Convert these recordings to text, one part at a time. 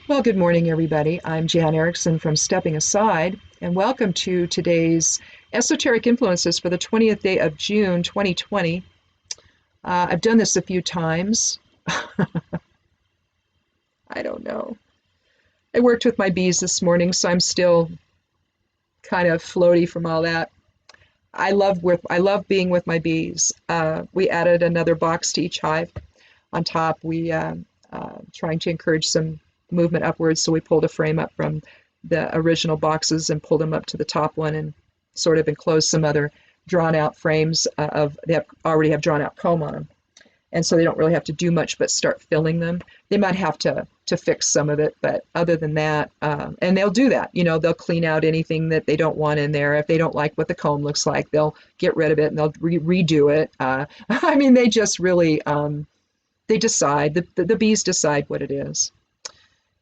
Well, good morning, everybody. I'm Jan Erickson from Stepping Aside, and welcome to today's Esoteric Influences for the 20th day of June 2020. I've done this a few times. I don't know. I worked with my bees this morning, so I'm still kind of floaty from all that. I love being with my bees. We added another box to each hive. On top, we trying to encourage some movement upwards, so we pulled a frame up from the original boxes and pulled them up to the top one and sort of enclosed some other drawn out frames already have drawn out comb on them, and so they don't really have to do much but start filling them. They might have to fix some of it, but other than that, and they'll do that. They'll clean out anything that they don't want in there. If they don't like what the comb looks like, they'll get rid of it and they'll redo it. I mean, they just really they decide. The bees decide what it is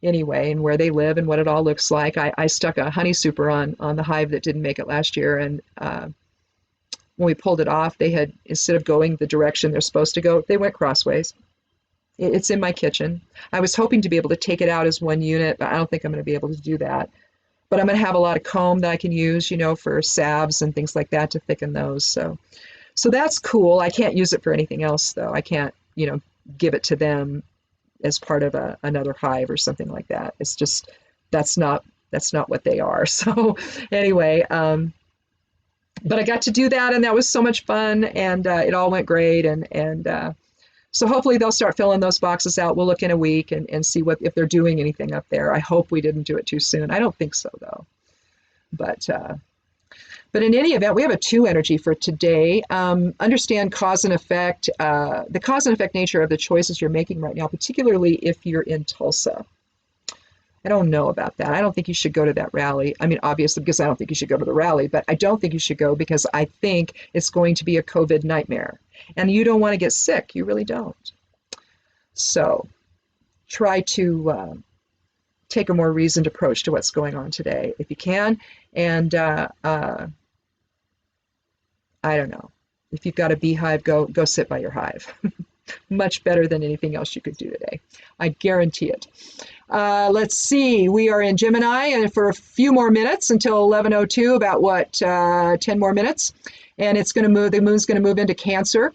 anyway, and where they live and what it all looks like. I stuck a honey super on the hive that didn't make it last year, and when we pulled it off, they had, instead of going the direction they're supposed to go, they went crossways. It's in my kitchen. I was hoping to be able to take it out as one unit, but I don't think I'm going to be able to do that. But I'm going to have a lot of comb that I can use, for salves and things like that to thicken those. So that's cool. I can't use it for anything else, though. I can't, give it to them as part of another hive or something like that. It's just that's not what they are. So anyway, but I got to do that, and that was so much fun, and it all went great, and so hopefully they'll start filling those boxes out. We'll look in a week and see if they're doing anything up there. I hope we didn't do it too soon. I don't think so, though. But in any event, we have a 2 energy for today. Understand cause and effect, the cause and effect nature of the choices you're making right now, particularly if you're in Tulsa. I don't know about that. I don't think you should go to that rally. I mean, obviously, because I don't think you should go to the rally, but I don't think you should go because I think it's going to be a COVID nightmare. And you don't want to get sick. You really don't. So try to take a more reasoned approach to what's going on today if you can. And I don't know. If you've got a beehive, go sit by your hive. Much better than anything else you could do today. I guarantee it. Let's see. We are in Gemini and for a few more minutes until 11:02, about 10 more minutes. And it's going to move, the moon's going to move into Cancer.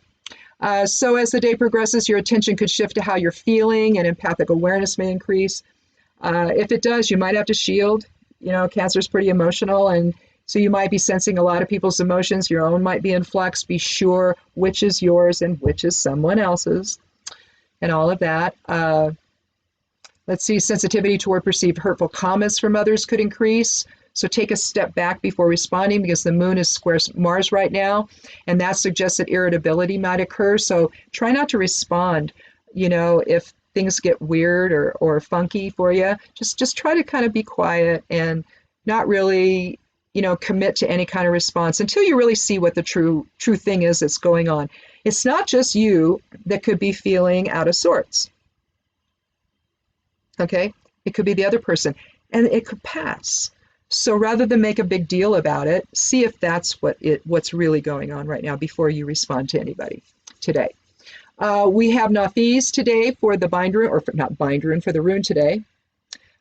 So as the day progresses, your attention could shift to how you're feeling and empathic awareness may increase. If it does, you might have to shield. Cancer is pretty emotional, and so you might be sensing a lot of people's emotions. Your own might be in flux. Be sure which is yours and which is someone else's and all of that. Let's see, sensitivity toward perceived hurtful comments from others could increase. So take a step back before responding because the moon is square Mars right now, and that suggests that irritability might occur. So try not to respond, if things get weird or funky for you. Just try to kind of be quiet and not really commit to any kind of response until you really see what the true thing is that's going on. It's not just you that could be feeling out of sorts. Okay? It could be the other person, and it could pass. So rather than make a big deal about it, see if that's what's really going on right now before you respond to anybody today. We have Nathis today for the bind rune, or not bind rune, for the rune today.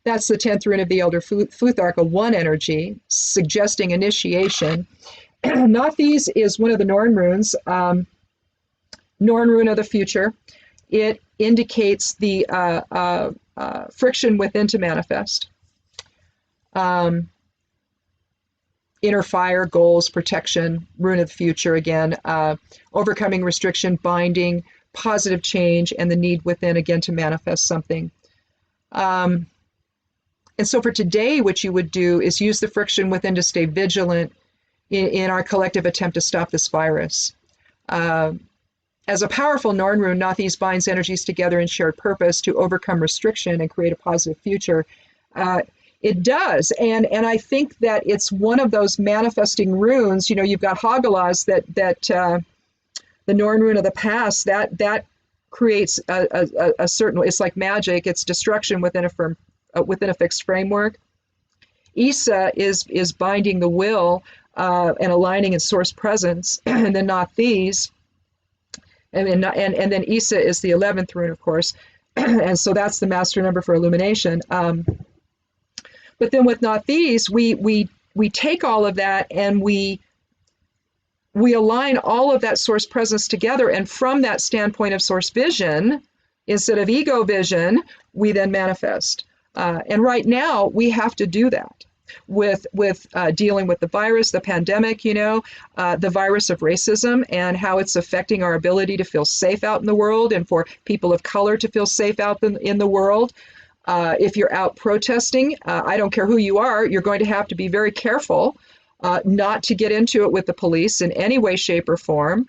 That's the 10th rune of the Elder Futhark, a 1 energy, suggesting initiation. Nathis is one of the Norn runes, Norn rune of the future. It indicates the friction within to manifest. Inner fire, goals, protection, rune of the future again, overcoming restriction, binding, positive change, and the need within again to manifest something. And so for today, what you would do is use the friction within to stay vigilant in our collective attempt to stop this virus. As a powerful Norn rune, Nathis binds energies together in shared purpose to overcome restriction and create a positive future. It does, and I think that it's one of those manifesting runes. You've got Hagalaz that the Norn rune of the past that creates a certain. It's like magic. It's destruction within a fixed framework. Isa is binding the will and aligning in source presence, and then Nathis, and then Isa is the 11th rune, of course. And so that's the master number for illumination. But then with not these, we take all of that and we align all of that source presence together. And from that standpoint of source vision, instead of ego vision, we then manifest. And right now, we have to do that with dealing with the virus, the pandemic, the virus of racism and how it's affecting our ability to feel safe out in the world and for people of color to feel safe out in the world. If you're out protesting, I don't care who you are, you're going to have to be very careful not to get into it with the police in any way, shape, or form.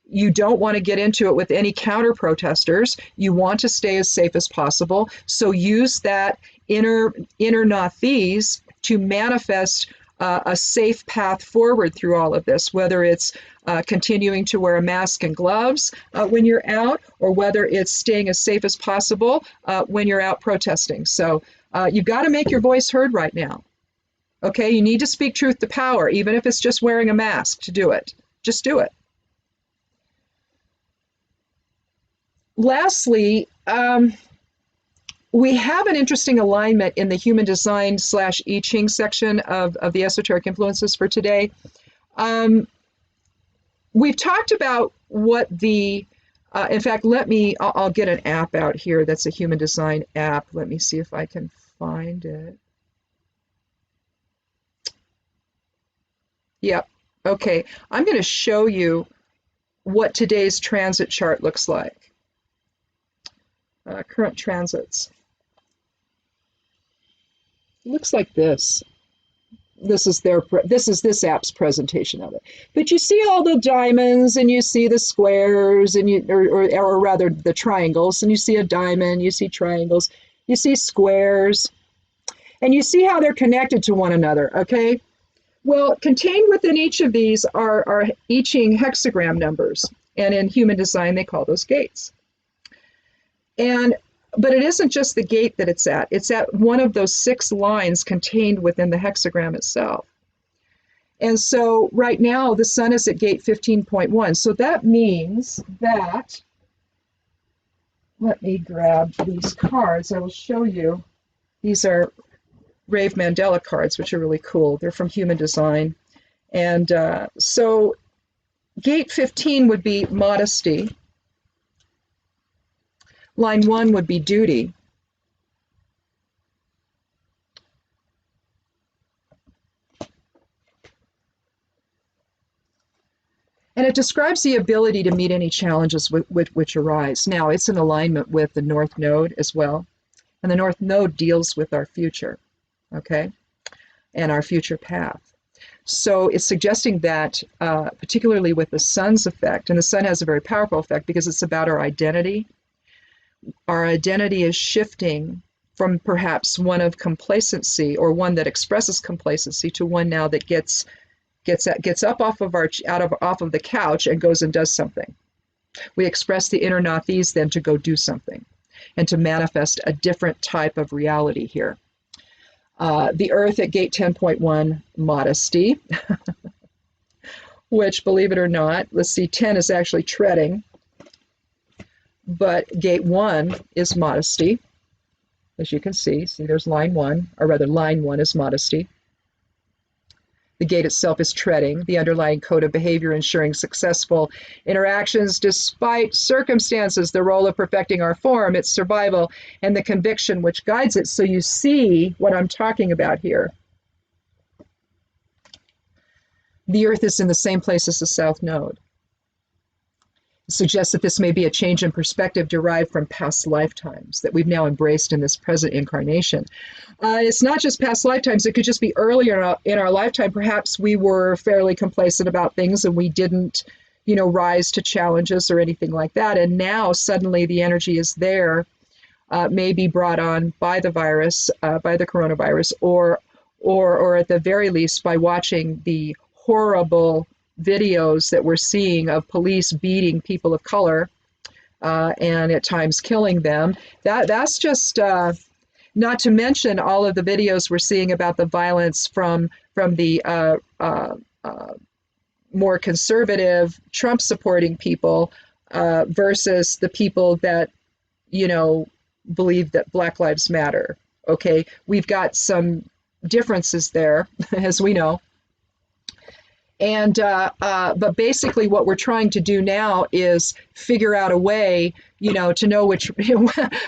You don't want to get into it with any counter protesters. You want to stay as safe as possible. So use that inner Nathis to manifest a safe path forward through all of this, whether it's continuing to wear a mask and gloves when you're out, or whether it's staying as safe as possible when you're out protesting. So you've got to make your voice heard right now. Okay, you need to speak truth to power, even if it's just wearing a mask to do it. Just do it. Lastly, we have an interesting alignment in the human design / I Ching section of the esoteric influences for today. We've talked about what the, in fact, I'll get an app out here that's a human design app. Let me see if I can find it. Yep. Okay. I'm going to show you what today's transit chart looks like. Current transits. It looks like this. This is this app's presentation of it. But you see all the diamonds, and you see the squares, and or rather the triangles, and you see a diamond, you see triangles, you see squares, and you see how they're connected to one another. Okay. Well, contained within each of these are I Ching hexagram numbers, and in human design they call those gates. But it isn't just the gate that it's at one of those 6 lines contained within the hexagram itself. And so right now the sun is at gate 15.1. So that means that, let me grab these cards. I will show you. These are Rave Mandela cards, which are really cool. They're from human design. And so gate 15 would be modesty. Line 1 would be duty. And it describes the ability to meet any challenges which arise. Now, it's in alignment with the North Node as well. And the North Node deals with our future, okay, and our future path. So it's suggesting that, particularly with the sun's effect, and the sun has a very powerful effect because it's about our identity. Our identity is shifting from perhaps one of complacency, or one that expresses complacency, to one now that gets up off of the couch and goes and does something. We express the inner Nathis then to go do something and to manifest a different type of reality here. The Earth at gate 10.1, modesty, which, believe it or not, let's see, 10 is actually treading. But gate 1 is modesty, as you can see. See, there's line 1, or rather line 1 is modesty. The gate itself is treading, the underlying code of behavior ensuring successful interactions despite circumstances, the role of perfecting our form, its survival, and the conviction which guides it. So you see what I'm talking about here. The Earth is in the same place as the South Node. Suggests that this may be a change in perspective derived from past lifetimes that we've now embraced in this present incarnation. It's not just past lifetimes, it could just be earlier in our lifetime. Perhaps we were fairly complacent about things and we didn't, rise to challenges or anything like that. And now suddenly the energy is there, maybe brought on by the virus, by the coronavirus, or at the very least by watching the horrible videos that we're seeing of police beating people of color and at times killing them. That's just not to mention all of the videos we're seeing about the violence from the more conservative Trump supporting people versus the people that believe that Black Lives Matter. Okay, we've got some differences there, as we know. And but basically, what we're trying to do now is figure out a way, to know which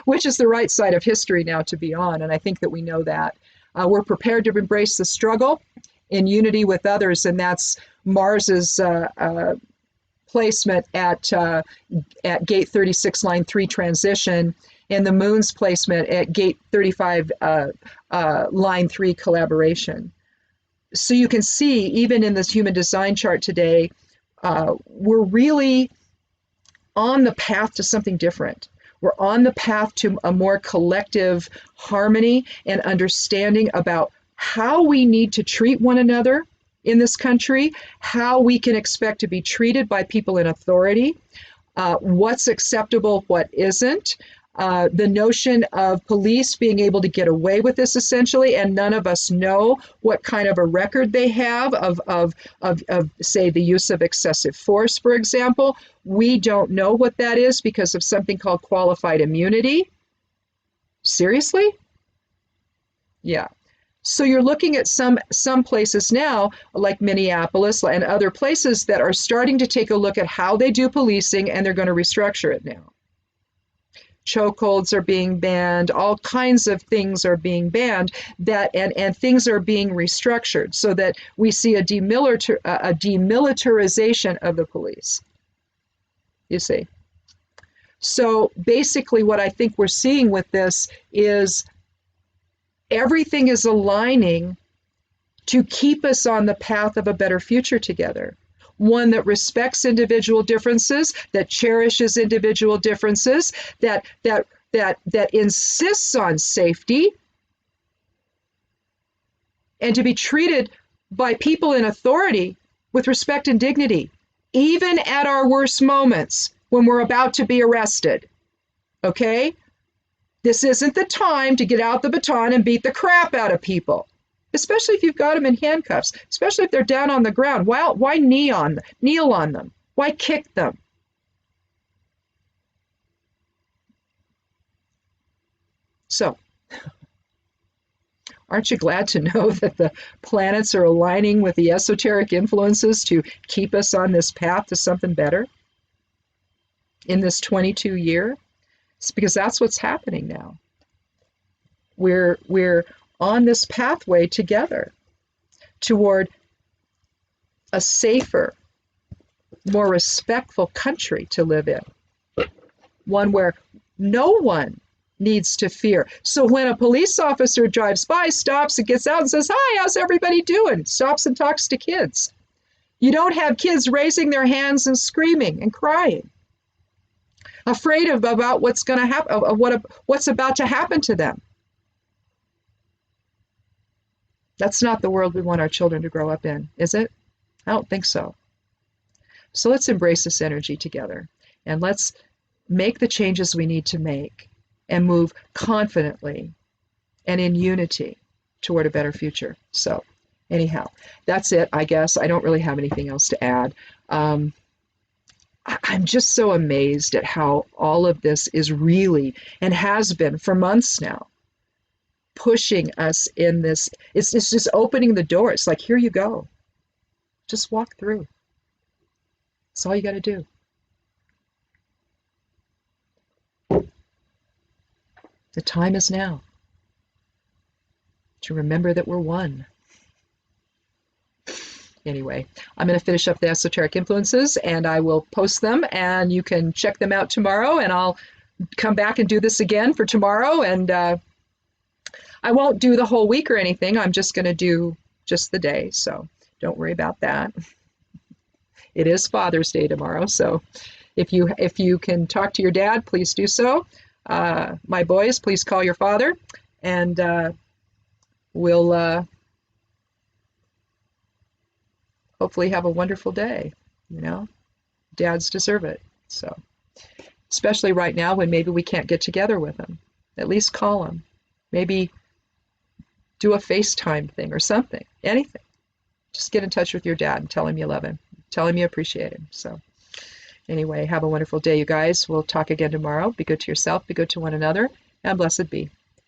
which is the right side of history now to be on. And I think that we know that. We're prepared to embrace the struggle in unity with others, and that's Mars's placement at Gate 36, Line 3 transition, and the Moon's placement at Gate 35, Line 3 collaboration. So you can see, even in this human design chart today, we're really on the path to something different. We're on the path to a more collective harmony and understanding about how we need to treat one another in this country, how we can expect to be treated by people in authority, what's acceptable, what isn't. The notion of police being able to get away with this essentially, and none of us know what kind of a record they have of say, the use of excessive force, for example. We don't know what that is because of something called qualified immunity. Seriously? Yeah. So you're looking at some places now, like Minneapolis and other places, that are starting to take a look at how they do policing, and they're going to restructure it now. Chokeholds are being banned, all kinds of things are being banned, and things are being restructured so that we see a demilitarization of the police. You see. So basically what I think we're seeing with this is everything is aligning to keep us on the path of a better future together. One that respects individual differences, that cherishes individual differences, that insists on safety, and to be treated by people in authority with respect and dignity, even at our worst moments when we're about to be arrested. Okay? This isn't the time to get out the baton and beat the crap out of people, especially if you've got them in handcuffs, especially if they're down on the ground. Why kneel on them? Why kick them? So, aren't you glad to know that the planets are aligning with the esoteric influences to keep us on this path to something better in this 22 year? It's because that's what's happening now. We're on this pathway together toward a safer, more respectful country to live in. One where no one needs to fear. So when a police officer drives by, stops and gets out and says, "Hi, how's everybody doing?" Stops and talks to kids. You don't have kids raising their hands and screaming and crying, afraid about what's going to happen, what's about to happen to them. That's not the world we want our children to grow up in, is it? I don't think so. So let's embrace this energy together, and let's make the changes we need to make and move confidently and in unity toward a better future. So anyhow, that's it, I guess. I don't really have anything else to add. I'm just so amazed at how all of this is really, and has been for months now, pushing us in this. It's just opening the door. It's like, here you go. Just walk through. That's all you got to do. The time is now to remember that we're one. Anyway, I'm going to finish up the esoteric influences, and I will post them, and you can check them out tomorrow, and I'll come back and do this again for tomorrow. And I won't do the whole week or anything. I'm just going to do just the day, so don't worry about that. It is Father's Day tomorrow, so if you can talk to your dad, please do so. My boys, please call your father, and we'll hopefully have a wonderful day. Dads deserve it. So, especially right now when maybe we can't get together with them, at least call them. Maybe do a FaceTime thing or something, anything. Just get in touch with your dad and tell him you love him. Tell him you appreciate him. So Anyway, have a wonderful day, you guys. We'll talk again tomorrow. Be good to yourself, be good to one another, and blessed be.